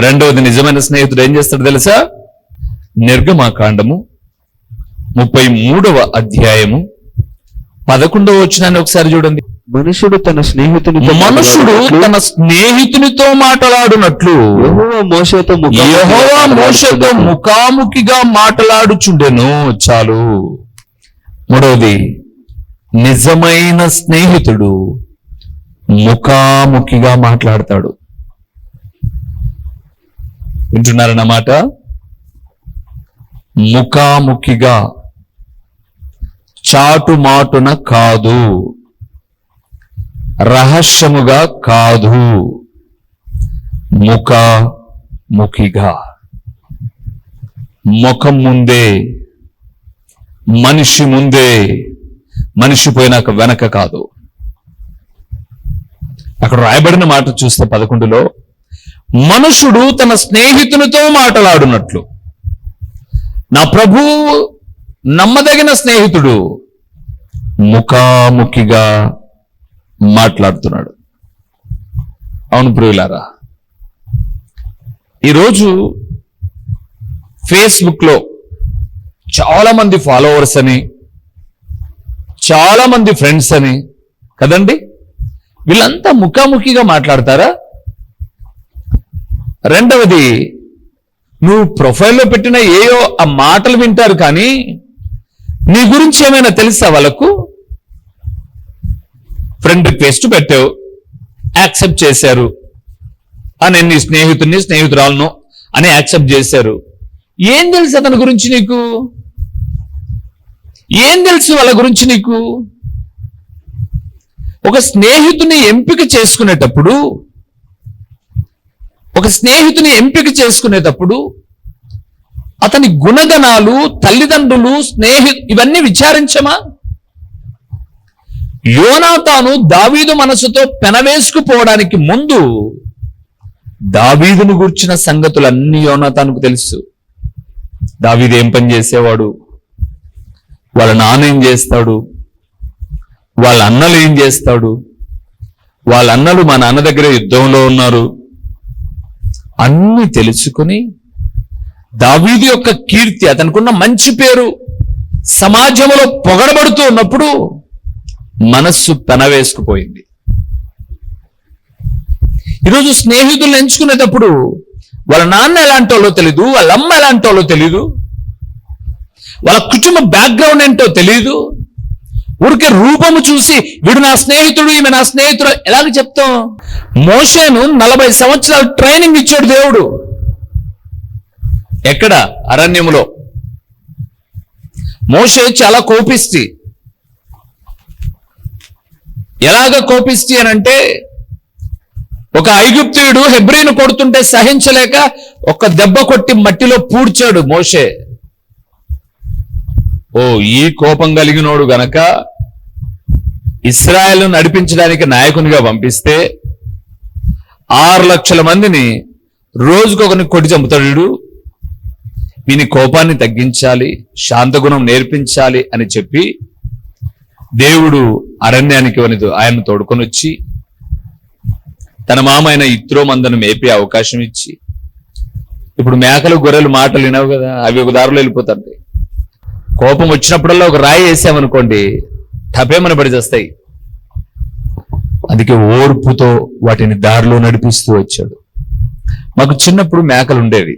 రెండవది నిజమైన స్నేహితుడు ఏం చేస్తాడు తెలుసా? నిర్గమాకాండము 33వ అధ్యాయము 11వ వచనాన్ని ఒకసారి చూడండి. మనుషుడు తన స్నేహితునితో మాట్లాడునట్లు యెహోవా మోషేతో ముఖాముఖిగా మాట్లాడుచుండెను. చాలు. మూడవది, నిజమైన స్నేహితుడు ముఖాముఖిగా మాట్లాడతాడు. వింటున్నారన్నమాట? ముఖాముఖిగా, చాటుమాటున కాదు, రహస్యముగా కాదు, ముఖాముఖిగా. ముఖం ముందే, మనిషి ముందే, మనిషి పోయినాక వెనక కాదు. అక్కడ రాయబడిన మాట చూస్తే 11లో, మనుషుడు తన స్నేహితునితో మాట్లాడునట్లు. నా ప్రభువు నమ్మదగిన స్నేహితుడు ముఖాముఖిగా మాట్లాడుతున్నాడు. అవును ప్రియులారా, ఈరోజు ఫేస్బుక్లో చాలా మంది ఫాలోవర్స్ అని, చాలా మంది ఫ్రెండ్స్ అని కదండి, వీళ్ళంతా ముఖాముఖిగా మాట్లాడతారా? రెండవది, నువ్వు ప్రొఫైల్లో పెట్టిన ఏయో ఆ మాటలు వింటారు, కానీ నీ గురించి ఏమైనా తెలుసా వాళ్ళకు? ఫ్రెండ్ రిక్వెస్ట్ పెట్టావు, యాక్సెప్ట్ చేశారు అని, నీ స్నేహితుడిని స్నేహితురాలను అని యాక్సెప్ట్ చేశారు. ఏం తెలుసు అతని గురించి నీకు? ఏం తెలుసు వాళ్ళ గురించి నీకు? ఒక స్నేహితుని ఎంపిక చేసుకునేటప్పుడు అతని గుణగణాలు, తల్లిదండ్రులు, ఇవన్నీ విచారించమా? యోనాతాను దావీదు మనసుతో పెనవేసుకుపోవడానికి ముందు దావీదును గూర్చిన సంగతులన్నీ యోనాతానుకు తెలుసు. దావీదు ఏం పని చేసేవాడు, వాళ్ళ నాన్న ఏం చేస్తాడు, వాళ్ళ అన్నలు ఏం చేస్తాడు, వాళ్ళ అన్నలు మా నాన్న దగ్గర యుద్ధంలో ఉన్నారు, అన్నీ తెలుసుకుని దావీదు యొక్క కీర్తి, అతనుకున్న మంచి పేరు సమాజంలో పొగడబడుతూ ఉన్నప్పుడు మనస్సు పెనవేసుకుపోయింది. ఈరోజు స్నేహితులను ఎంచుకునేటప్పుడు వాళ్ళ నాన్న ఎలాంటి వాళ్ళో తెలీదు, వాళ్ళ అమ్మ ఎలాంటి వాళ్ళో తెలీదు, వాళ్ళ కుటుంబ బ్యాక్గ్రౌండ్ ఏంటో తెలీదు. ఊరికే రూపము చూసి వీడు నా స్నేహితుడు, ఈమె నా స్నేహితుడు ఎలాగ చెప్తాం? మోషేను 40 సంవత్సరాలు ట్రైనింగ్ ఇచ్చాడు దేవుడు. ఎక్కడ? అరణ్యములో. మోషే చాలా కోపిష్టి. ఎలాగ కోపిష్టి అనంటే, ఒక ఐగుప్తీయుడు హెబ్రీను కొడుతుంటే సహించలేక ఒక దెబ్బ కొట్టి మట్టిలో పూడ్చాడు మోషే. ఓ, ఈ కోపం కలిగినోడు గనక ఇశ్రాయేలును నడిపించడానికి నాయకునిగా పంపిస్తే 6 లక్షల మందిని రోజుకొకరిని కొట్టి చంపుతాడు. వీని కోపాన్ని తగ్గించాలి, శాంతగుణం నేర్పించాలి అని చెప్పి దేవుడు అరణ్యానికి ఆయన తోడుకొని వచ్చి తన మామైన ఇత్రో మందను మేపే అవకాశం ఇచ్చి, ఇప్పుడు మేకలు గొర్రెలు మాటలు వినవు కదా, అవి ఒక దారిలో వెళ్ళిపోతాయి. కోపం వచ్చినప్పుడల్లా ఒక రాయి వేసామనుకోండి, టపేమని పడి చేస్తాయి. అందుకే ఓర్పుతో వాటిని దారిలో నడిపిస్తూ వచ్చాడు. మాకు చిన్నప్పుడు మేకలు ఉండేవి.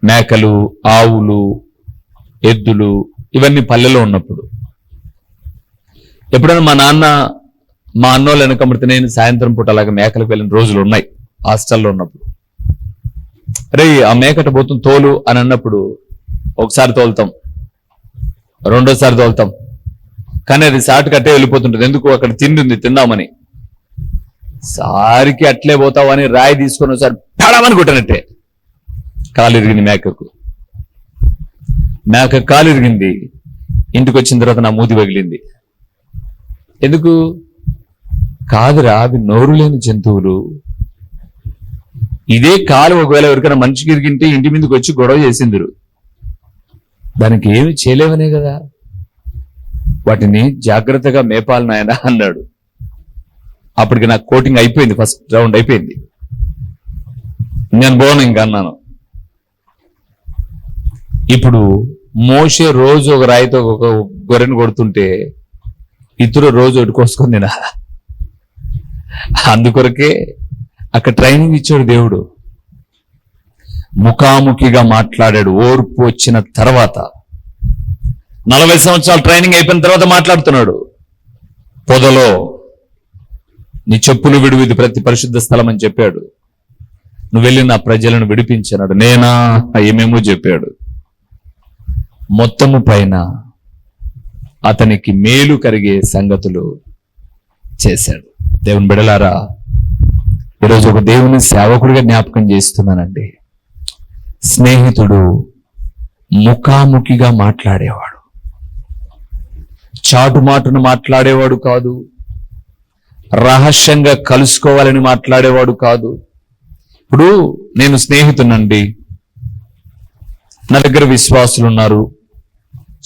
మేకలు, ఆవులు, ఎద్దులు ఇవన్నీ పల్లెలో ఉన్నప్పుడు ఎప్పుడైనా మా అన్నోళ్ళు వెనకబడితే నేను సాయంత్రం పూట అలాగే మేకలకు వెళ్ళిన రోజులు ఉన్నాయి హాస్టల్లో ఉన్నప్పుడు. అరే ఆ మేకట పోతుంది తోలు అని అన్నప్పుడు ఒకసారి తోలుతాం, రెండోసారి తోలుతాం, కానీ అది సాటు కట్టే వెళ్ళిపోతుంటుంది. ఎందుకు? అక్కడ తిండి తిందామని. సారికి అట్లే పోతావని రాయి తీసుకొని ఒకసారి పడమని కొట్టినట్టే కాలు ఇరిగింది మేకకు. కాలు ఇరిగింది. ఇంటికి వచ్చిన తర్వాత నా మూతి పగిలింది. ఎందుకు? కాదురా, అవి నోరు లేని జంతువులు. ఇదే కాలు ఒకవేళ ఎవరికైనా మనిషికి ఇరిగింటే ఇంటి మీదకి వచ్చి గొడవ చేసిందిరు. దానికి ఏమి చేయలేవనే కదా, వాటిని జాగ్రత్తగా మేపాలి నాయన అన్నాడు. అప్పటికి నాకు కోటింగ్ అయిపోయింది, ఫస్ట్ రౌండ్ అయిపోయింది. నేను పోను ఇంకా అన్నాను. ఇప్పుడు మోషే రోజు ఒక రాయితో ఒక గొర్రెను కొడుతుంటే ఇతరు రోజు ఒడుకోసుకొని తినాల. అందుకొరకే అక్కడ ట్రైనింగ్ ఇచ్చాడు దేవుడు. ముఖాముఖిగా మాట్లాడాడు. ఓర్పు వచ్చిన తర్వాత 40 సంవత్సరాలు ట్రైనింగ్ అయిపోయిన తర్వాత మాట్లాడుతున్నాడు. పొదలో నీ చెప్పులు విడువు, ఇది ప్రతి పరిశుద్ధ స్థలం అని చెప్పాడు. నువ్వు వెళ్ళి నా ప్రజలను విడిపించినాడు. నేనా ఏమేమో చెప్పాడు. మొత్తము పైన అతనికి మేలు కలిగే సంగతులు చేశాడు. దేవుని బిడలారా, ఈరోజు ఒక దేవుని సేవకుడిగా జ్ఞాపకం చేస్తున్నానండి. స్నేహితుడు ముఖాముఖిగా మాట్లాడేవాడు, చాటుమాటును మాట్లాడేవాడు కాదు, రహస్యంగా కలుసుకోవాలని మాట్లాడేవాడు కాదు. ఇప్పుడు నేను స్నేహితునండి, నా దగ్గర విశ్వాసులు ఉన్నారు,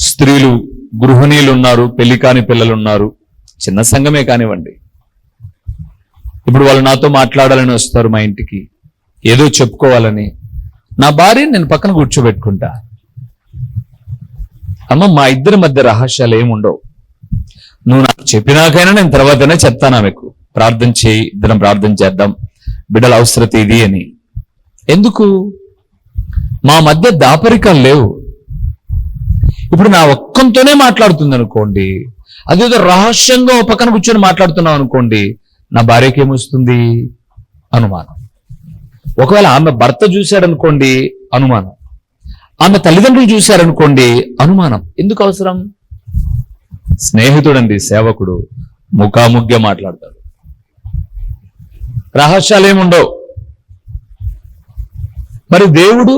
స్త్రీలు గృహిణీలు ఉన్నారు, పెళ్లి కాని పిల్లలు ఉన్నారు, చిన్న సంఘమే కానివ్వండి. ఇప్పుడు వాళ్ళు నాతో మాట్లాడాలని వస్తారు మా ఇంటికి, ఏదో చెప్పుకోవాలని. నా భార్యని నేను పక్కన కూర్చోబెట్టుకుంటా. అమ్మ, మా ఇద్దరి మధ్య రహస్యాలు ఏముండవు. నువ్వు నాకు చెప్పినాకైనా నేను తర్వాతనే చెప్తాను ఆమెకు, ప్రార్థన చేయి, ఇద్దరం ప్రార్థన చేద్దాం, బిడ్డల అవసరత ఇది అని. ఎందుకు? మా మధ్య దాపరికాలు లేవు. ఇప్పుడు నా ఒక్కంతోనే మాట్లాడుతుంది అనుకోండి, అదేదో రహస్యంగా ఒక పక్కన కూర్చొని మాట్లాడుతున్నావు అనుకోండి, నా భార్యకి ఏమొస్తుంది? అనుమానం. ఒకవేళ ఆమె భర్త చూశాడనుకోండి, అనుమానం. ఆమె తల్లిదండ్రులు చూశారనుకోండి, అనుమానం. ఎందుకు అవసరం? స్నేహితుడండి సేవకుడు ముఖాముఖిగా మాట్లాడతాడు, రహస్యాలు ఏముండవు. మరి దేవుడు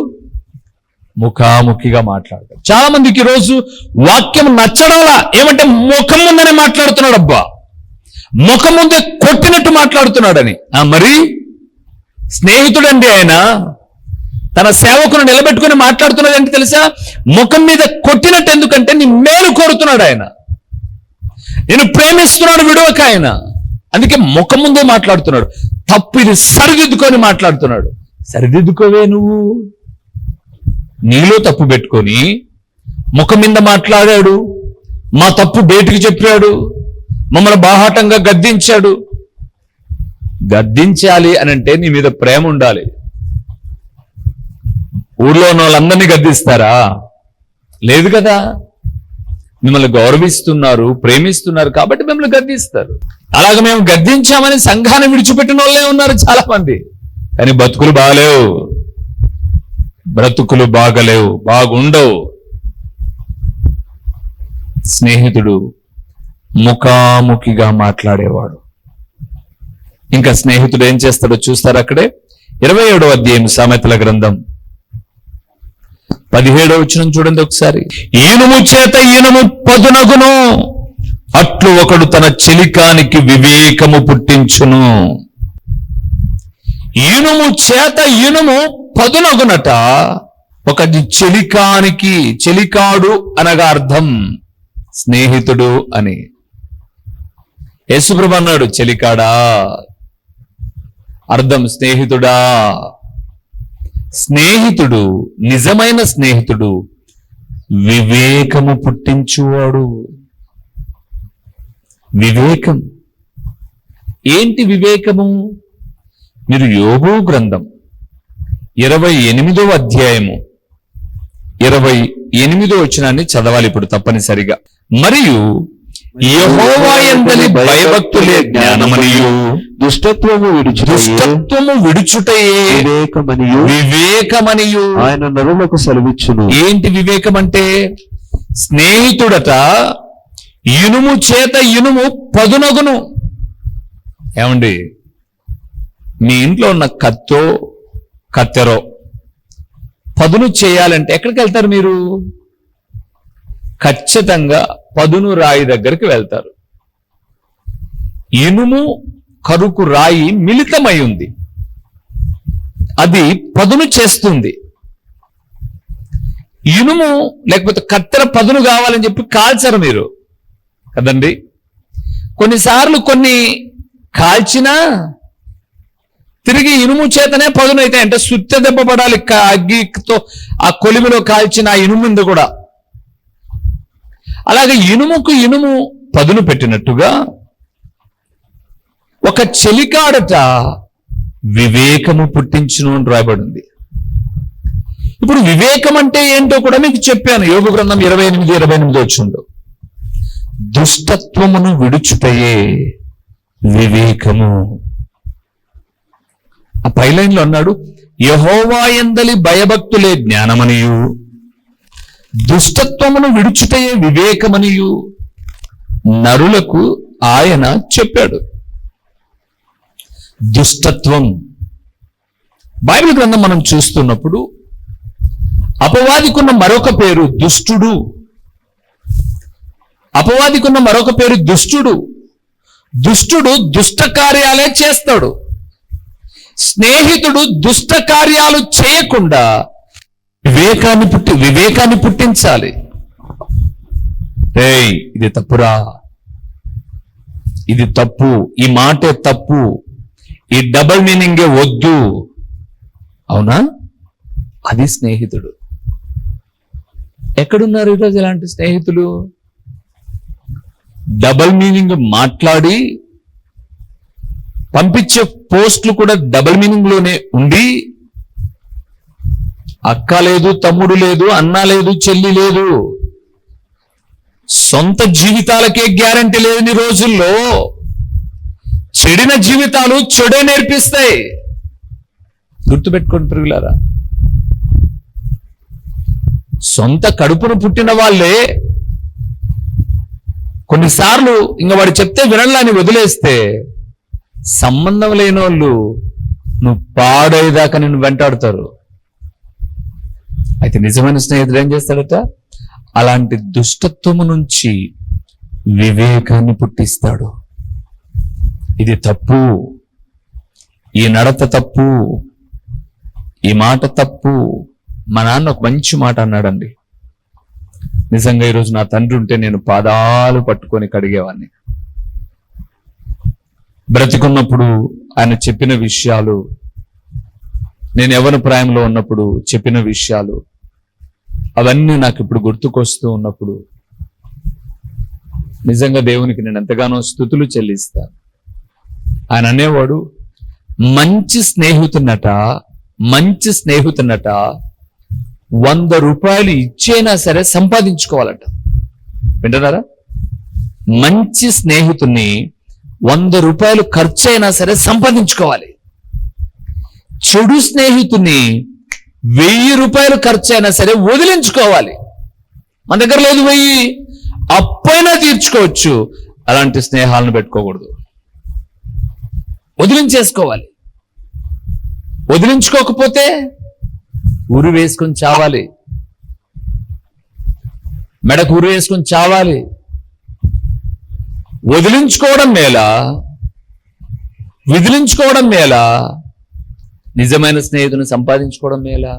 ముఖాముఖిగా మాట్లాడతాడు. చాలా మందికి ఈరోజు వాక్యం నచ్చడంలా. ఏమంటే ముఖం ముందనే మాట్లాడుతున్నాడు, అబ్బా ముఖం ముందే కొట్టినట్టు మాట్లాడుతున్నాడని. మరి స్నేహితుడండి ఆయన, తన సేవకును నిలబెట్టుకుని మాట్లాడుతున్నాడు అంటే తెలుసా? ముఖం మీద కొట్టినట్టు. ఎందుకంటే నీ మేలు కోరుతున్నాడు ఆయన, నేను ప్రేమిస్తున్నాడు విడవక ఆయన. అందుకే ముఖం ముందే మాట్లాడుతున్నాడు. తప్పు ఇది సరిదిద్దుకొని మాట్లాడుతున్నాడు. సరిదిద్దుకోవే నువ్వు. నీలో తప్పు పెట్టుకొని ముఖం మీద మాట్లాడాడు, మా తప్పు బయటికి చెప్పాడు, మమ్మల్ని బాహాటంగా గద్దించాడు. గద్దించాలి అని అంటే నీ మీద ప్రేమ ఉండాలి. ఊర్లో ఉన్న వాళ్ళందరినీ గద్దిస్తారా? లేదు కదా. మిమ్మల్ని గౌరవిస్తున్నారు, ప్రేమిస్తున్నారు కాబట్టి మిమ్మల్ని గద్దిస్తారు. అలాగే మేము గద్దించామని సంఘాన్ని విడిచిపెట్టిన వాళ్ళే ఉన్నారు చాలా మంది. కానీ బతుకులు బాగలేవు, బ్రతుకులు బాగలేవు, బాగుండవు. స్నేహితుడు ముఖాముఖిగా మాట్లాడేవాడు. ఇంకా స్నేహితుడు ఏం చేస్తాడో చూస్తారు అక్కడే. 27వ అధ్యాయం సామెతల గ్రంథం 17వ వచనం చూడండి ఒకసారి. ఈనుము చేత ఈనుము పదునగును, అట్లు ఒకడు తన చెలికానికి వివేకము పుట్టించును. ఈనుము చేత ఈనుము పదునగునట. ఒకటి చెలికానికి, చెలికాడు అనగా అర్థం స్నేహితుడు అని. యేసుప్రభు అన్నాడు చెలికాడా, అర్థం స్నేహితుడా. స్నేహితుడు, నిజమైన స్నేహితుడు వివేకము పుట్టించువాడు. వివేకం ఏంటి? వివేకము మీరు యోబు గ్రంథం 28వ అధ్యాయము 28వ వచనాన్ని చదవాలి ఇప్పుడు తప్పనిసరిగా. మరియు యెహోవా యందలి భయభక్తులే జ్ఞానమనియు, దుష్టత్వము విడుచుటయే వివేకమనియు ఆయన నరులకు సెలవిచ్చును. ఏంటి వివేకం అంటే? స్నేహితుడట ఇనుము చేత ఇనుము పదునగును. ఏమండి, మీ ఇంట్లో ఉన్న కత్తో కత్తెరో పదును చేయాలంటే ఎక్కడికి వెళ్తారు మీరు? ఖచ్చితంగా పదును రాయి దగ్గరికి వెళ్తారు. ఇనుము కరుకు రాయి మిళితమై ఉంది, అది పదును చేస్తుంది. ఇనుము లేకపోతే కత్తెర పదును కావాలని చెప్పి కాల్చరు మీరు కదండి. కొన్నిసార్లు కొన్ని కాల్చినా తిరిగి ఇనుము చేతనే పదునైతాయి. అంటే సుత్తె దెబ్బ పడాలి అగ్గితో ఆ కొలిమిలో కాల్చిన ఆ ఇనుము మీద కూడా. అలాగే ఇనుముకు ఇనుము పదును పెట్టినట్టుగా ఒక చెలికాడట వివేకము పుట్టించును అని రాయబడింది. ఇప్పుడు వివేకం అంటే ఏంటో కూడా మీకు చెప్పాను. యోబు గ్రంథం 28:28 వచ్చిండు. దుష్టత్వమును విడుచుటయే వివేకము. ఆ పై లైన్లో అన్నాడు, యెహోవా యందలి భయభక్తులే జ్ఞానమనియు దుష్టత్వమును విడుచుటయే వివేకమనియు నరులకు ఆయన చెప్పాడు. దుష్టత్వం బైబిల్ గ్రంథం మనం చూస్తున్నప్పుడు అపవాదికున్న మరొక పేరు దుష్టుడు. అపవాదికున్న మరొక పేరు దుష్టుడు. దుష్టుడు దుష్ట కార్యాలే చేస్తాడు. స్నేహితుడు దుష్ట కార్యాలు చేయకుండా వివేకాన్ని పుట్టించాలి. ఏయ్, ఇది తప్పురా, ఇది తప్పు, ఈ మాటే తప్పు, ఈ డబుల్ మీనింగే వద్దు. అవునా? అది స్నేహితుడు. ఎక్కడున్నారు ఈరోజు ఇలాంటి స్నేహితులు? డబుల్ మీనింగ్ మాట్లాడి పంపించే పోస్టులు కూడా డబుల్ మీనింగ్ లోనే ఉండి, అక్క లేదు, తమ్ముడు లేదు, అన్న లేదు, చెల్లి లేదు, సొంత జీవితాలకే గ్యారంటీ లేని రోజుల్లో చెడిన జీవితాలు చెడే నేర్పిస్తాయి. గుర్తుపెట్టుకోండి ప్రియులారా. సొంత కడుపును పుట్టిన వాళ్ళే కొన్నిసార్లు ఇంక వాడు చెప్తే వినడాన్ని వదిలేస్తే సంబంధం లేని వాళ్ళు నువ్వు పాడేదాకా నిన్ను వెంటాడుతారు. అయితే నిజమైన స్నేహితుడు ఏం చేస్తాడట? అలాంటి దుష్టత్వము నుంచి వివేకాన్ని పుట్టిస్తాడు. ఇది తప్పు, ఈ నడత తప్పు, ఈ మాట తప్పు. మా నాన్న ఒక మంచి మాట అన్నాడండి. నిజంగా ఈరోజు నా తండ్రి ఉంటే నేను పాదాలు పట్టుకొని కడిగేవాడిని. బ్రతికున్నప్పుడు ఆయన చెప్పిన విషయాలు, నేను యవ్వన ప్రాయంలో ఉన్నప్పుడు చెప్పిన విషయాలు, అవన్నీ నాకు ఇప్పుడు గుర్తుకొస్తూ ఉన్నప్పుడు నిజంగా దేవునికి నేను ఎంతగానో స్తుతులు చెల్లిస్తాను. ఆయన అనేవాడు, మంచి స్నేహితున్నట 100 రూపాయలు ఇచ్చైనా సరే సంపాదించుకోవాలట. వింటున్నారా? మంచి స్నేహితుణ్ణి 100 రూపాయలు ఖర్చు అయినా సరే సంపాదించుకోవాలి. చెడు స్నేహితుని 1000 రూపాయలు ఖర్చు అయినా సరే వదిలించుకోవాలి. మన దగ్గర లేదు 1000, అప్పైనా తీర్చుకోవచ్చు. అలాంటి స్నేహాలను పెట్టుకోకూడదు, వదిలించేసుకోవాలి. వదిలించుకోకపోతే ఉరి వేసుకొని చావాలి, మెడకు ఉరి వేసుకొని చావాలి. వదిలించుకోవడం మేలా, విదిలించుకోవడం మేలా, నిజమైన స్నేహితుని సంపాదించుకోవడం మేలా?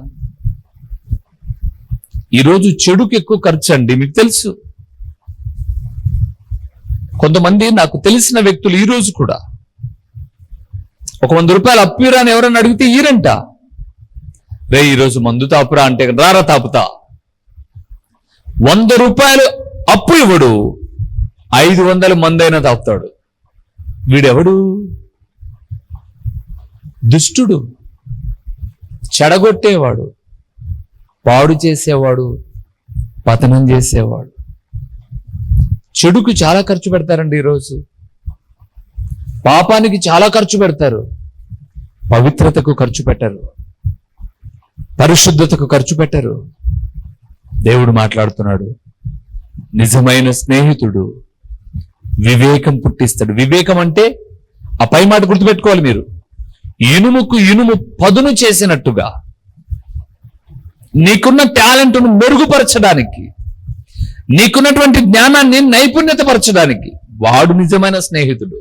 ఈరోజు చెడుకు ఎక్కువ ఖర్చు అండి, మీకు తెలుసు. కొంతమంది నాకు తెలిసిన వ్యక్తులు ఈరోజు కూడా ఒక 100 రూపాయలు అప్పిరా అని ఎవరైనా అడిగితే ఈరంట. రే ఈరోజు మందు తాపురా అంటే రారా తాపుతా. 100 రూపాయలు అప్పు ఇవ్వడు, 500 మందైనా తాపుతాడు. వీడెవడు? దుష్టుడు, చెడగొట్టేవాడు, పాడు చేసేవాడు, పతనం చేసేవాడు. చెడుకు చాలా ఖర్చు పెడతారండి ఈరోజు. పాపానికి చాలా ఖర్చు పెడతారు, పవిత్రతకు ఖర్చు పెట్టరు, పరిశుద్ధతకు ఖర్చు పెట్టరు. దేవుడు మాట్లాడుతున్నాడు, నిజమైన స్నేహితుడు వివేకం పుట్టిస్తాడు. వివేకం అంటే ఆ పై మాట గుర్తుపెట్టుకోవాలి మీరు. ఇనుముకు ఇనుము పదును చేసినట్టుగా నీకున్న టాలెంట్ను మెరుగుపరచడానికి, నీకున్నటువంటి జ్ఞానాన్ని నైపుణ్యత పరచడానికి వాడు నిజమైన స్నేహితుడు.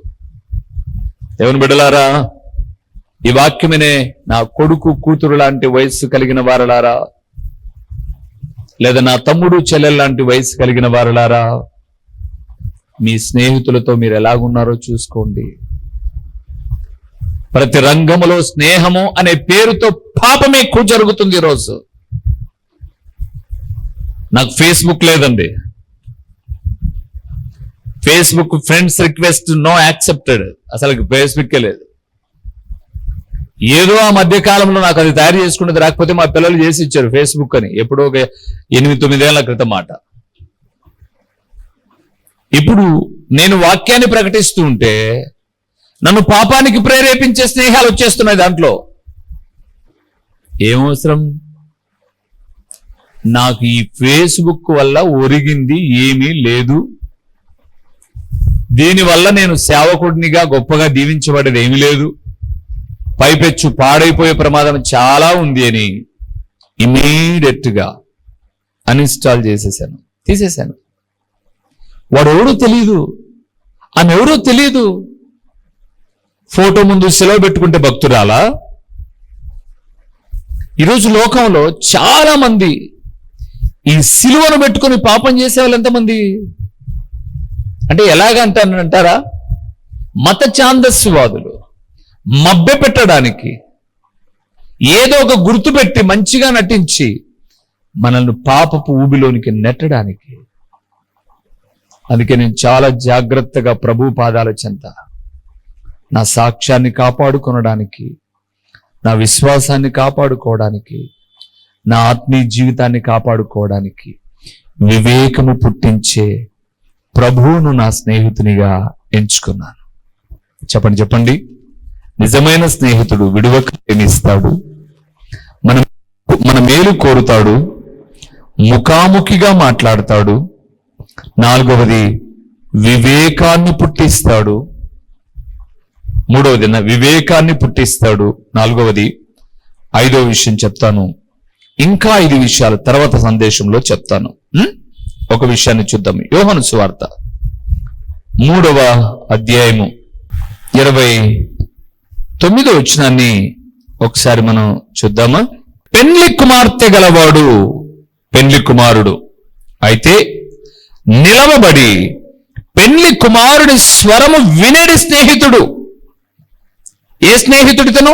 దేవుని బిడ్డలారా, ఈ వాక్యమనే నా కొడుకు కూతురు లాంటి వయస్సు కలిగిన వారలారా, లేదా నా తమ్ముడు చెల్లెలు లాంటి వయస్సు కలిగిన వారలారా, మీ స్నేహితులతో మీరు ఎలాగున్నారో చూసుకోండి. ప్రతి రంగములో స్నేహము అనే పేరుతో పాపమే ఎక్కువ జరుగుతుంది ఈరోజు. నాకు ఫేస్బుక్ లేదండి. Facebook friends request no accepted. అసలు ఫేస్బుక్కే లేదు. ఏదో ఆ మధ్య కాలంలో నాకు అది తయారు చేసుకున్నది రాకపోతే మా పిల్లలు చేసి ఇచ్చారు ఫేస్బుక్ అని. ఎప్పుడో ఒక 8-9 ఏళ్ల క్రితం మాట. ఇప్పుడు నేను వాక్యాన్ని ప్రకటిస్తూ ఉంటే నన్ను పాపానికి ప్రేరేపించే స్నేహాలు వచ్చేస్తున్నాయి దాంట్లో. ఏమవసరం? నాకు ఈ ఫేస్బుక్ వల్ల ఒరిగింది ఏమీ లేదు. దీనివల్ల నేను సేవకుడినిగా గొప్పగా దీవించబడేది ఏమీ లేదు. పైపెచ్చు పాడైపోయే ప్రమాదం చాలా ఉంది అని ఇమీడియట్ గా అన్ఇన్స్టాల్ చేసేసాను, తీసేశాను. వాడెవడో తెలీదు, ఆమె ఎవరో తెలీదు. ఫోటో ముందు సెలవు పెట్టుకుంటే భక్తురాలా? ఈరోజు లోకంలో చాలా మంది ఈ సిలువను పెట్టుకుని పాపం చేసేవాళ్ళు ఎంతమంది అంటే ఎలాగంటారా? మత ఛాందస్సువాదులు మభ్య పెట్టడానికి ఏదో ఒక గుర్తు పెట్టి మంచిగా నటించి మనల్ని పాపపు ఊబిలోనికి నెట్టడానికి. అందుకే నేను చాలా జాగ్రత్తగా ప్రభు పాదాల చెంత నా సాక్ష్యాన్ని కాపాడుకొనడానికి, నా విశ్వాసాన్ని కాపాడుకోవడానికి, నా ఆత్మీయ జీవితాన్ని కాపాడుకోవడానికి వివేకము పుట్టించే ప్రభువును నా స్నేహితునిగా ఎంచుకున్నాను. చెప్పండి. నిజమైన స్నేహితుడు విడువక ప్రేమిస్తాడు, మన మేలు కోరుతాడు, ముఖాముఖిగా మాట్లాడతాడు. 4వది వివేకాన్ని పుట్టిస్తాడు. 3వది వివేకాన్ని పుట్టిస్తాడు. 4వది. 5వ విషయం చెప్తాను. ఇంకా 5 విషయాలు తర్వాత సందేశంలో చెప్తాను. ఒక విషయాన్ని చూద్దాం. యోహాను సువార్త 3వ అధ్యాయము 29వ వచనాన్ని ఒకసారి మనం చూద్దామా? పెండ్లి కుమార్తె గలవాడు పెండ్లి కుమారుడు అయితే నిలవబడి పెండ్లి కుమారుడి స్వరము వినేడి స్నేహితుడు. ఏ స్నేహితుడితను?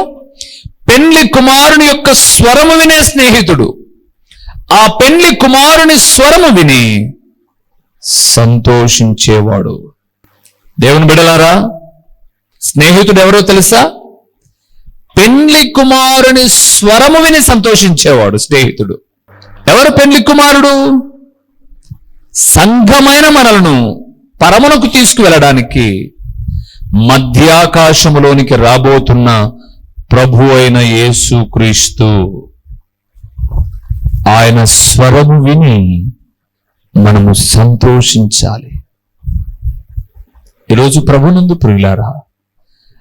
పెండ్లి కుమారుని యొక్క స్వరము వినే స్నేహితుడు. ఆ పెండ్లి కుమారుని స్వరము విని సంతోషించేవాడు. దేవుని బిడ్డలారా, స్నేహితుడు ఎవరో తెలుసా? పెండ్లి కుమారుని స్వరము విని సంతోషించేవాడు స్నేహితుడు. ఎవరు పెండ్లి కుమారుడు? సంఘమైన మనలను పరమునకు తీసుకువెళ్ళడానికి మధ్యాకాశములోనికి రాబోతున్న ప్రభు అయిన యేసు క్రీస్తు. ఆయన స్వరము విని మనము సంతోషించాలి. ఈరోజు ప్రభునందు ప్రియులారా,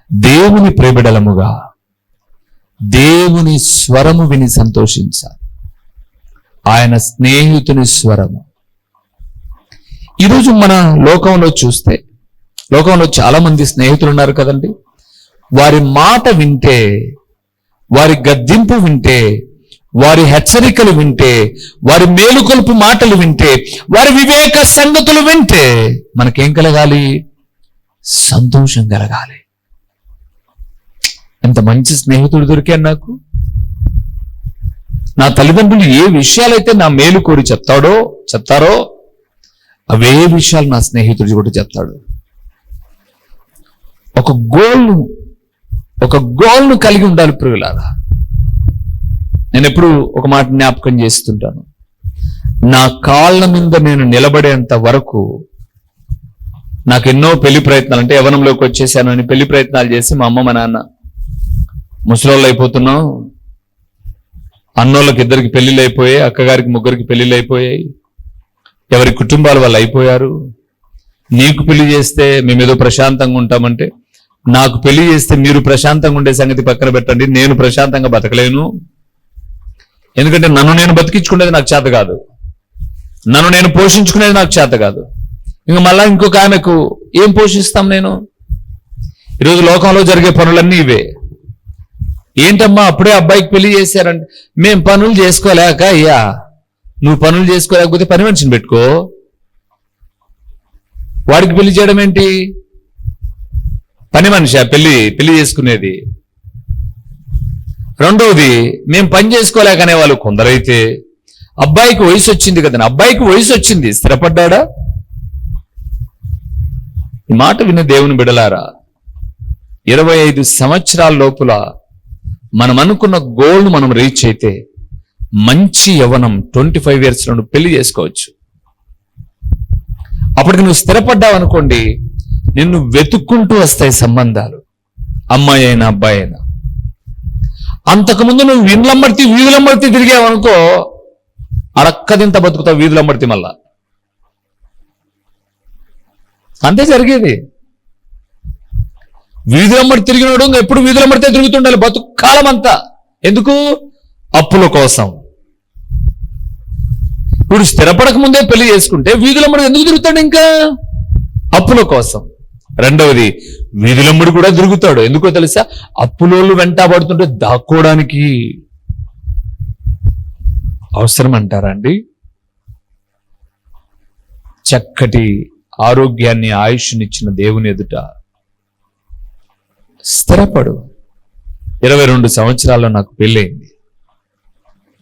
దేవుని ప్రేమిడలముగా దేవుని స్వరము విని సంతోషించాలి. ఆయన స్నేహితుని స్వరము. ఈరోజు మన లోకంలో చూస్తే, లోకంలో చాలా మంది స్నేహితులు ఉన్నారు కదండి. వారి మాట వింటే, వారి గద్దింపు వింటే, వారి హెచ్చరికలు వింటే, వారి మేలుకొలుపు మాటలు వింటే, వారి వివేక సంగతులు వింటే మనకేం కలగాలి? సంతోషం కలగాలి. ఎంత మంచి స్నేహితుడు దొరికాడు నాకు. నా తల్లిదండ్రులు ఏ విషయాలైతే నా మేలు కోరి చెప్తారో అవే విషయాలు నా స్నేహితుడు కూడా చెప్తాడు. ఒక గోల్ను కలిగి ఉండాలి ప్రియులారా. నేను ఎప్పుడు ఒక మాట జ్ఞాపకం చేస్తుంటాను. నా కాళ్ళ మీద నేను నిలబడేంత వరకు నాకు ఎన్నో పెళ్లి ప్రయత్నాలు, అంటే యవ్వనంలోకి వచ్చేసాను అని పెళ్లి ప్రయత్నాలు చేసి మా అమ్మ మా నాన్న ముసలోళ్ళు అయిపోతున్నాం, అన్నోళ్ళకి 2 పెళ్లిళ్ళు అయిపోయాయి, అక్కగారికి 3 పెళ్లిళ్ళు అయిపోయాయి, ఎవరి కుటుంబాల వాళ్ళు అయిపోయారు, నీకు పెళ్లి చేస్తే మేమేదో ప్రశాంతంగా ఉంటామంటే, నాకు పెళ్లి చేస్తే మీరు ప్రశాంతంగా ఉండే సంగతి పక్కన పెట్టండి, నేను ప్రశాంతంగా బతకలేను. ఎందుకంటే నన్ను నేను బతికించుకునేది నాకు చేత కాదు, నన్ను నేను పోషించుకునేది నాకు చేత కాదు. ఇంకా మళ్ళా ఇంకొక ఆమెకు ఏం పోషిస్తాం నేను? ఈరోజు లోకంలో జరిగే పనులన్నీ ఇవే. ఏంటమ్మా అప్పుడే అబ్బాయికి పెళ్లి చేశారంటే, మేం పనులు చేసుకోలేక. అయ్యా, నువ్వు పనులు చేసుకోలేకపోతే పని మనిషిని పెట్టుకో. వాడికి పెళ్లి చేయడం ఏంటి? పని మనిషి పెళ్లి చేసుకునేది. రెండవది, మేము పని చేసుకోలేకనే వాళ్ళు కొందరైతే, అబ్బాయికి వయసు వచ్చింది కదండి, అబ్బాయికి వయసు వచ్చింది, స్థిరపడ్డా? ఈ మాట విన్న దేవుని బిడలారా, 25 సంవత్సరాల లోపల మనం అనుకున్న గోల్ను మనం రీచ్ అయితే మంచి యవ్వనం 25 years లో పెళ్లి చేసుకోవచ్చు. అప్పటికి నువ్వు స్థిరపడ్డావు అనుకోండి, నిన్ను వెతుక్కుంటూ వస్తాయి సంబంధాలు, అమ్మాయి అయినా అబ్బాయి అయినా. అంతకుముందు నువ్వు వీధులంబడితే తిరిగావు అనుకో, అడక్కదింత బతుకుతావు వీధులంబడితే. మళ్ళా అంతే జరిగేది. వీధులంబడి తిరిగినాడు ఎప్పుడు వీధులంబడితే తిరుగుతుండాలి బతుకు కాలం అంతా. ఎందుకు? అప్పుల కోసం. ఇప్పుడు స్థిరపడక ముందే పెళ్లి చేసుకుంటే వీధులంబడి ఎందుకు తిరుగుతాడు? ఇంకా అప్పుల కోసం. రెండవది, వీధులంబడి కూడా తిరుగుతాడు. ఎందుకో తెలుసా? అప్పులోళ్ళు వెంటబడుతుంటే దాక్కోవడానికి. అవసరం అంటారా అండి? చక్కటి ఆరోగ్యాన్ని, ఆయుష్నిచ్చిన దేవుని ఎదుట స్థిరపడు. 22 సంవత్సరాల్లో నాకు పెళ్ళయింది.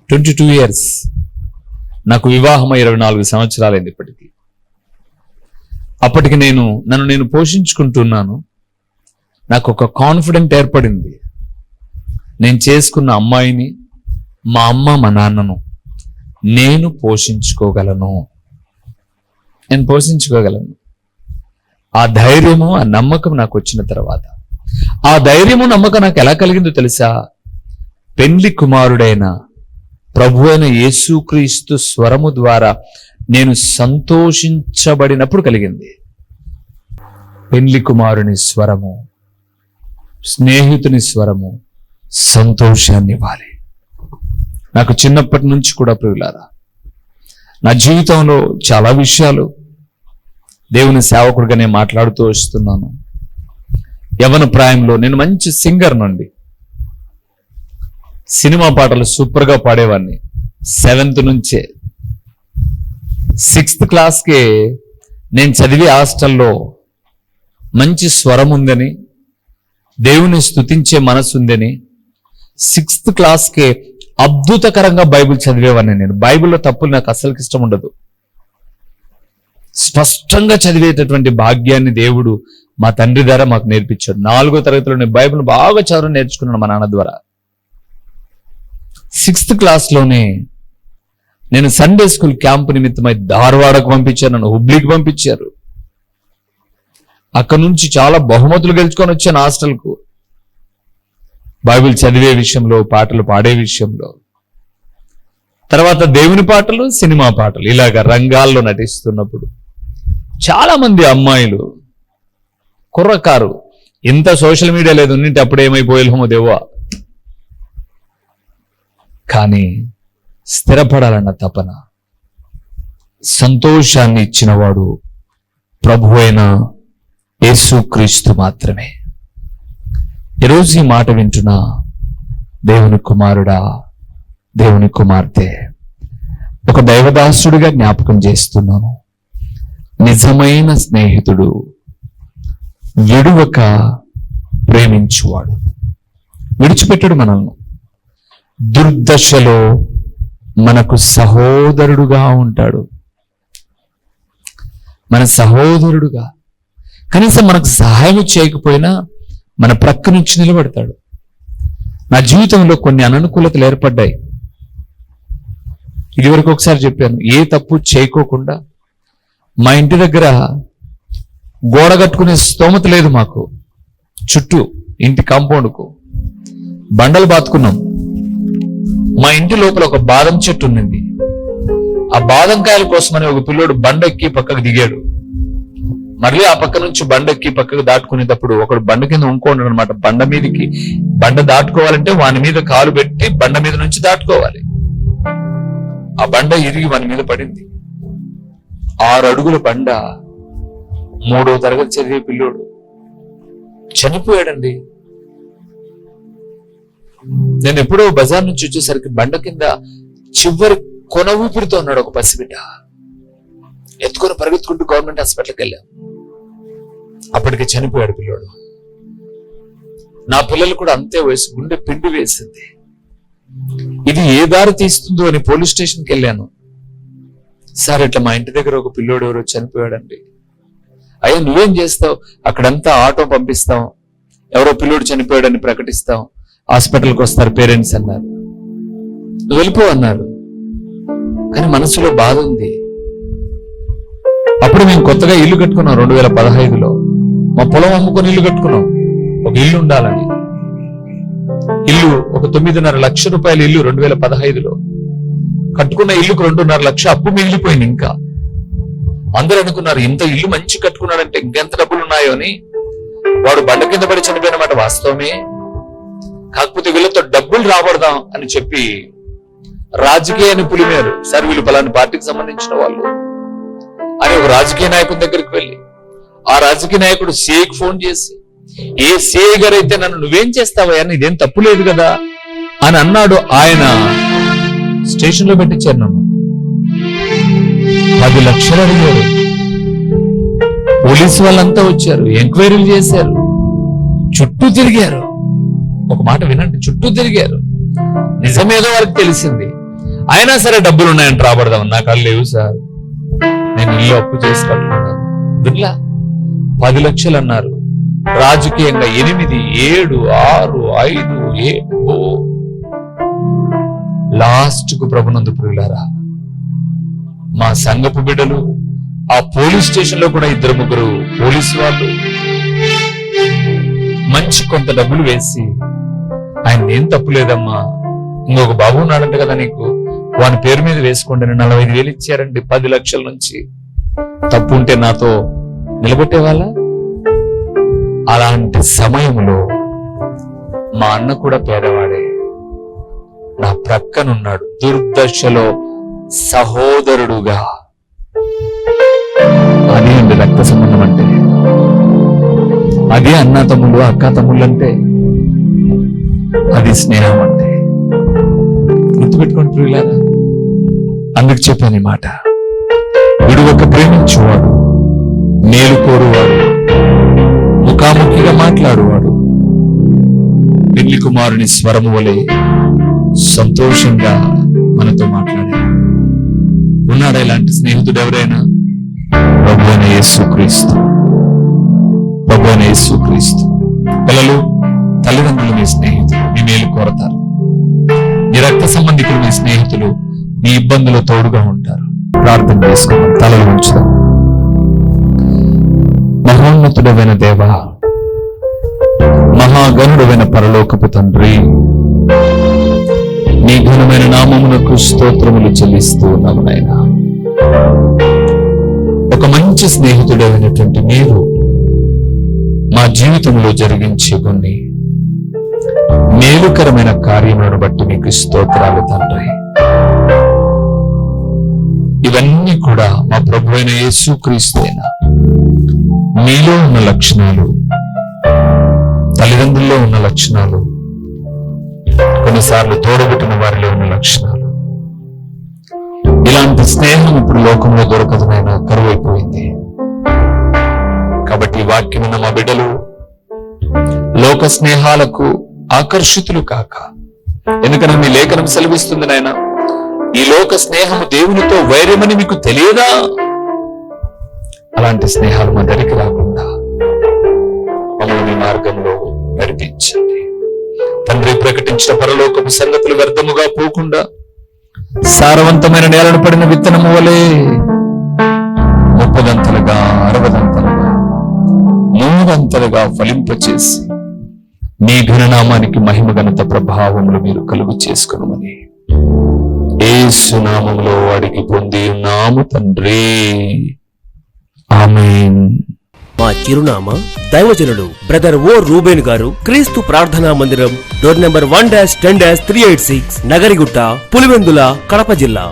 22 years. నాకు వివాహం 24 సంవత్సరాలైంది ఇప్పటికీ. అప్పటికి నన్ను నేను పోషించుకుంటున్నాను. నాకు ఒక కాన్ఫిడెంట్ ఏర్పడింది. నేను చేసుకున్న అమ్మాయిని, మా అమ్మ మా నాన్నను నేను పోషించుకోగలను. ఆ ధైర్యము, ఆ నమ్మకం నాకు వచ్చిన తర్వాత, ఆ ధైర్యము నమ్మకం నాకు ఎలా కలిగిందో తెలుసా? పెండ్లి కుమారుడైన ప్రభు అయిన యేసుక్రీస్తు స్వరము ద్వారా నేను సంతోషించబడినప్పుడు కలిగింది. పెండ్లి కుమారుని స్వరము, స్నేహితుని స్వరము సంతోషాన్ని ఇవ్వాలి. నాకు చిన్నప్పటి నుంచి కూడా ప్రియులారా, నా జీవితంలో చాలా విషయాలు దేవుని సేవకుడిగా నేను మాట్లాడుతూ వస్తున్నాను. యవ్వన ప్రాయంలో నేను మంచి సింగర్ నుండి, సినిమా పాటలు సూపర్గా పాడేవాడిని. 7th నుంచే 6th క్లాస్కే నేను చదివే హాస్టల్లో మంచి స్వరం ఉందని, దేవుని స్తుతించే మనసు ఉందని 6th క్లాస్కే అద్భుతకరంగా బైబిల్ చదివేవాడిని. నేను బైబిల్లో తప్పులు నాకు అసలుకి ఇష్టం ఉండదు. స్పష్టంగా చదివేటటువంటి భాగ్యాన్ని దేవుడు మా తండ్రి ద్వారా మాకు నేర్పించాడు. 4వ తరగతిలో నేను బైబిల్ బాగా చదవడం నేర్చుకున్నాను మా నాన్న ద్వారా. 6th క్లాస్లోనే నేను సండే స్కూల్ క్యాంపు నిమిత్తమై ధార్వాడకు పంపించారు, నన్ను హుబ్లీకి పంపించారు. అక్కడ నుంచి చాలా బహుమతులు గెలుచుకొని వచ్చాను హాస్టల్కు, బైబిల్ చదివే విషయంలో, పాటలు పాడే విషయంలో. తర్వాత దేవుని పాటలు, సినిమా పాటలు, ఇలాగ రంగాల్లో నటిస్తున్నప్పుడు చాలా మంది అమ్మాయిలు, కుర్రకారు, ఇంత సోషల్ మీడియా లేదు, ఉన్నింటి అప్పుడు ఏమైపోయేమో దేవా. కానీ స్థిరపడాలన్న తపన, సంతోషాన్ని ఇచ్చినవాడు ప్రభు అయిన యేసుక్రీస్తు మాత్రమే. ఈరోజు ఈ మాట వింటున్నా దేవుని కుమారుడా, దేవుని కుమార్తె, ఒక దైవదాసుడిగా జ్ఞాపకం చేస్తున్నాను. నిజమైన స్నేహితుడు విడువక ప్రేమించువాడు, విడిచిపెట్టడు మనల్ని. దుర్దశలో మనకు సహోదరుడుగా ఉంటాడు, మన సహోదరుడుగా. కనీసం మనకు సహాయం చేయకపోయినా మన ప్రక్క నుంచి నిలబడతాడు. నా జీవితంలో కొన్ని అననుకూలతలు ఏర్పడ్డాయి. ఇదివరకు ఒకసారి చెప్పాను, ఏ తప్పు చేయకోకుండా మా ఇంటి దగ్గర గోడ కట్టుకునే స్తోమత లేదు మాకు. చుట్టూ ఇంటి కాంపౌండ్కు బండలు బాతుకున్నాం. మా ఇంటి లోపల ఒక బాదం చెట్టు ఉన్నింది. ఆ బాదం కాయల కోసమని ఒక పిల్లోడు బండ ఎక్కి పక్కకు దిగాడు. మళ్ళీ ఆ పక్క నుంచి బండ ఎక్కి పక్కకు దాటుకునేటప్పుడు ఒకడు బండ కింద ఉంకోండు అనమాట. బండ మీదకి బండ దాటుకోవాలంటే వాని మీద కాలు పెట్టి బండ మీద నుంచి దాటుకోవాలి. ఆ బండ ఇరిగి వాని మీద పడింది. 6 అడుగుల బండ. 3వ తరగతి చదివే పిల్లోడు చనిపోయాడండి. నేను ఎప్పుడో బజార్ నుంచి వచ్చేసరికి బండ కింద చివరి కొన ఊపిరితో ఉన్నాడు ఒక పసిబిడ్డ. ఎత్తుకొని పరిగెత్తుకుంటూ గవర్నమెంట్ హాస్పిటల్కి వెళ్ళాం. అప్పటికి చనిపోయాడు పిల్లోడు. నా పిల్లలు కూడా అంతే వయసు, గుండె పిండి వేసింది. ఇది ఏ దారి తీస్తుందో అని పోలీస్ స్టేషన్కి వెళ్ళాను. సార్ ఇట్లా మా ఇంటి దగ్గర ఒక పిల్లోడు ఎవరో చనిపోయాడండి. అయ్యా నువ్వేం చేస్తావు? అక్కడంతా ఆటో పంపిస్తాం, ఎవరో పిల్లోడు చనిపోయాడని ప్రకటిస్తాం, హాస్పిటల్కి వస్తారు పేరెంట్స్ అన్నారు. నువ్వు వెళ్ళిపో అన్నారు. కానీ మనసులో బాధ ఉంది. అప్పుడు మేము కొత్తగా ఇల్లు కట్టుకున్నాం 2015లో. మా పొలం అమ్ముకొని ఇల్లు కట్టుకున్నాం, ఒక ఇల్లు ఉండాలని. ఇల్లు ఒక 9.5 లక్ష రూపాయల ఇల్లు 2015లో కట్టుకున్న ఇల్లుకు 2.5 లక్ష అప్పు మిగిలిపోయింది. ఇంకా అందరూ అనుకున్నారు ఇంత ఇల్లు మంచి కట్టుకున్నాడంటే ఇంకెంత డబ్బులు ఉన్నాయో అని. వాడు బండ కింద పడి చనిపోయిన మాట వాస్తవమే. కాకపోతే వీళ్ళతో డబ్బులు రాబడదాం అని చెప్పి రాజకీయాన్ని పులిమేరు. సార్ వీళ్ళు పలాని పార్టీకి సంబంధించిన వాళ్ళు అని ఒక రాజకీయ నాయకుడి దగ్గరికి వెళ్ళి, ఆ రాజకీయ నాయకుడు సిఐకి ఫోన్ చేసి, ఏ సిఐ గారు అయితే నన్ను నువ్వేం చేస్తావయ్యా, ఇదేం తప్పు లేదు కదా అని అన్నాడు. ఆయన స్టేషన్ లో పెట్టించారు నన్ను. 10 లక్షలు అడిగారు. పోలీసు వాళ్ళంతా వచ్చారు, ఎంక్వైరీలు చేశారు, చుట్టూ తిరిగారు. ఒక మాట వినండి, చుట్టూ తిరిగారు. నిజమేదో వాళ్ళకి తెలిసింది. అయినా సరే డబ్బులు ఉన్నాయని రాబడదాం. నాకు అల్లు లేవు సార్, నేను ఇల్లు అప్పు చేసి కట్టుకున్నాను. వినలా, 10 లక్షలు అన్నారు. రాజకీయంగా 8, 7, 6, 5, 7 లాస్ట్ కు ప్రభునందు ప్రియులారా, మా సంఘపు బిడ్డలు, ఆ పోలీస్ స్టేషన్ లో కూడా 2-3 పోలీసు వాళ్ళు మంచి కొంత డబ్బులు వేసి, ఆయన ఏం తప్పు లేదమ్మా, ఇంకొక బాబు ఉన్నాడంట కదా నీకు, వాని పేరు మీద వేసుకోండి అని 45,000 ఇచ్చారండి 10 లక్షల నుంచి. తప్పు ఉంటే నాతో నిలబెట్టేవాళ్ళ. అలాంటి సమయంలో మా అన్న కూడా పేదవాడే, నా ప్రక్కనున్నాడు, దుర్దశలో సహోదరుడుగా. అదే అండి రక్త సంబంధం అంటే, అదే అన్న తమ్ముళ్ళు అక్క తమ్ముళ్ళు అంటే, అది స్నేహం అంటే. గుర్తుపెట్టుకోండి ప్రియులారా, అందుకు చెప్పాను ఈ మాట. విడువక ప్రేమించువాడు, మేలు కోరువాడు, ముఖాముఖిగా మాట్లాడువాడు, పెళ్లి కుమారుని స్వరము వలె సంతోషంగా మనతో మాట్లాడాడు. ఉన్నాడా ఇలాంటి స్నేహితుడు ఎవరైనా? ప్రభువైన యేసుక్రీస్తు, ప్రభువైన యేసుక్రీస్తు. పిల్లలు, తల్లిదండ్రులు మీ స్నేహితులు, మీ మేలు కోరతారు. మీ రక్త సంబంధికులు మీ స్నేహితులు, మీ ఇబ్బందులు తోడుగా ఉంటారు. ప్రార్థన చేసుకుందాం, తలలు ఉంచుదాం. మహోన్నతుడమైన దేవ, మహాగణుడమైన పరలోకపు తండ్రి, నీ ఘనమైన నామమునకు స్తోత్రములు చెల్లిస్తూ ఉన్నాము నాయనా. ఒక మంచి స్నేహితుడైనటువంటి మీరు మా జీవితంలో జరిగించే కొన్ని మేలుకరమైన కార్యములను బట్టి మీకు స్తోత్రాలు తండ్రి. ఇవన్నీ కూడా మా ప్రభువైన యేసుక్రీస్తైన మీలో ఉన్న లక్షణాలు, తల్లిదండ్రుల్లో ఉన్న లక్షణాలు, కొన్నిసార్లు తోడబుట్టిన వారిలో ఉన్న లక్షణాలు. ఇలాంటి స్నేహం ఇప్పుడు లోకంలో దొరకదు నాయనా, కరువైపోయింది. కాబట్టి వాక్యం ఉన్న మా బిడ్డలు లోక స్నేహాలకు ఆకర్షితులు కాక, ఎందుకని మీ లేఖనం సెలవిస్తుంది నాయన, ఈ లోక స్నేహము దేవునితో వైరమని మీకు తెలియదా? అలాంటి స్నేహాలు మా దగ్గరికి రాకుండా మమ్మల్ని మీ మార్గంలో నడిపించండి తండ్రి. ప్రకటించిన పరలోకపు సంగతులు వ్యర్థముగా పోకుండా సారవంతమైన నేలను పడిన విత్తనము వలె 30 60 100 ఫలింపచేసి మీ ఘననామానికి మహిమ ఘనత ప్రభావములు మీరు కలుగు చేసుకునమని యేసు నామములో అడిగి పొంది ఉన్నాము తండ్రి, ఆమేన్. మా చిరునామా దైవజనుడు బ్రదర్ ఓ రూబేన్ గారు, క్రీస్తు ప్రార్థనా మందిరం, డోర్ నెంబర్ 1-10-386, నగరిగుట్ట, పులివెందుల, కడప జిల్లా.